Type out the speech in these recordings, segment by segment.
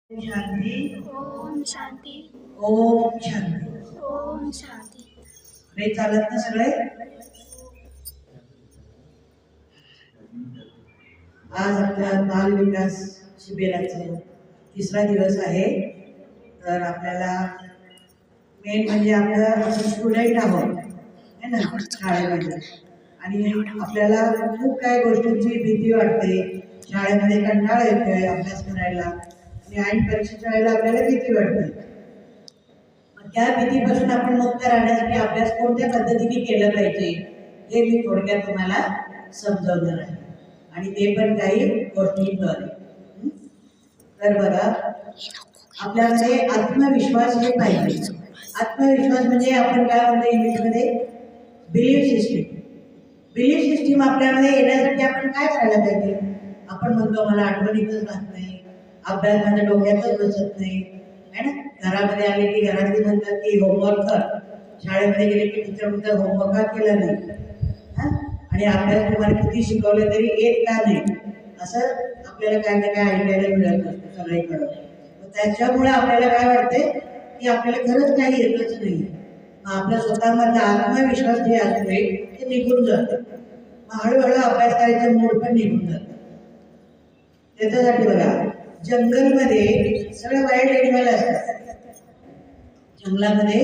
शांती ओम शांती ओम शांती. ओम शांती. हे चालत ना सगळे. आज आपल्या बाल विकास शिबिराचा तिसरा दिवस आहे. तर आपल्याला मेन म्हणजे आपण स्टुडंट आहोत है ना शाळेमध्ये, आणि आपल्याला खूप काही गोष्टींची भीती वाटते. शाळेमध्ये कंटाळा येतोय अभ्यास करायला, आणि ऐन परीक्षेच्या वेळेला आपल्याला भीती वाटते. त्या भीतीपासून आपण मुक्त राहण्यासाठी अभ्यास कोणत्या पद्धतीने केला पाहिजे हे मी थोडक्यात तुम्हाला समजवणार आहे, आणि ते पण काही गोष्टींद्वारे. तर बघा, आपल्यामध्ये आत्मविश्वास हे पाहिजे. आत्मविश्वास म्हणजे आपण काय म्हणतो इंग्लिशमध्ये बिलीफ सिस्टीम. बिलीफ सिस्टीम आपल्यामध्ये येण्यासाठी आपण काय करायला पाहिजे? आपण म्हणतो मला आठवणीतच राहत नाही, अभ्यास माझ्या डोक्यातच बसत नाही, है ना. घरामध्ये आले की घरातली म्हणतात की होमवर्क कर, शाळेमध्ये गेले की टीचर म्हणतात होमवर्क का केला नाही, आणि अभ्यास तुम्हाला किती शिकवलं तरी येत का नाही, असं आपल्याला काय ना काय ऐकायला मिळत असतं सगळीकडं. त्याच्यामुळे आपल्याला काय वाटते की आपल्याला खरंच काही येतच नाही. मग आपल्या स्वतःमधला आत्मविश्वास जे असतोय ते निघून जातं. मग हळूहळू अभ्यास करायचं मूड पण निघून जातं. त्याच्यासाठी बघा, जंगलमध्ये सगळे वाईल्ड एनिमल असतात. जंगलामध्ये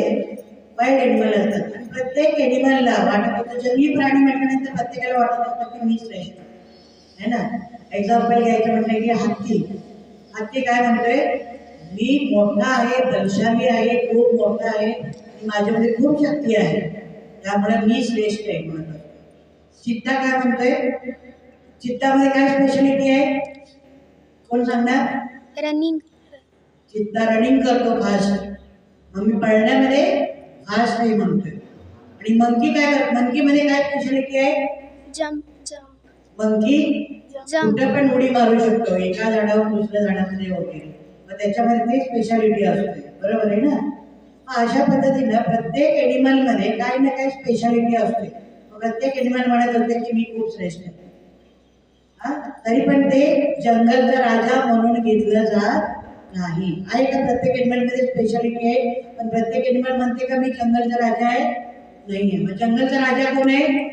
वाईल्ड एनिमल असतात, आणि प्रत्येक एनिमलला वाटत होतं, जंगली प्राणी म्हटल्यानंतर प्रत्येकाला वाटत असतं की मी श्रेष्ठ है ना. एक्झाम्पल घ्यायचं म्हटलं की हत्ती. हत्ती काय म्हणतोय, मी मोठा आहे, बलशाली आहे, खूप मोठा आहे, माझ्यामध्ये खूप शक्ती आहे, त्यामुळे मी श्रेष्ठ आहे म्हणतो. चित्ता काय म्हणतोय, चित्तामध्ये काय स्पेशालिटी आहे कोण सांगणार? रनिंग. चित्ता रनिंग करतो फास्ट, मग मी पळण्यामध्ये फास्ट नाही म्हणतोय. आणि मंकी काय करतो, मंकी मध्ये काय स्पेशालिटी आहे? जम्प. जम्प. Monkey jump. कुठे पण उडी मारू शकतो, एका झाडावर दुसऱ्या झाडामध्ये वगैरे, मग त्याच्यामध्ये ती स्पेशालिटी असते. बरोबर आहे ना. अशा पद्धतीनं प्रत्येक एनिमल मध्ये काही ना काही स्पेशालिटी असते. प्रत्येक एनिमल म्हणत असते की मी खूप श्रेष्ठ आहे. तरी पण ते जंगलचा राजा म्हणून घेतलं जात नाही. आहे का प्रत्येक एनिमल मध्ये स्पेशालिटी आहे, पण प्रत्येक एनिमल म्हणते का मी जंगलचा राजा आहे? नाहीये. मग जंगलचा राजा कोण आहे?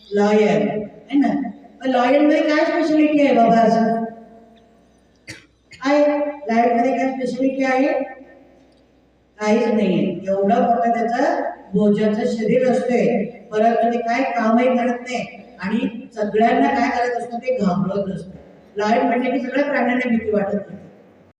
लॉयन है ना. मग लॉयन मध्ये काय स्पेशालिटी आहे बाबा? असं आहे लायन मध्ये काय स्पेशालिटी आहे? काहीच नाहीये. एवढं मोठं त्याचं भोजाचं शरीर असते, परंतु ते काय कामही करत नाही, आणि सगळ्यांना काय करत असतं ते घाबरत असतं. लॉयन म्हणले की सगळ्या प्राण्यांना भीती वाटत असते.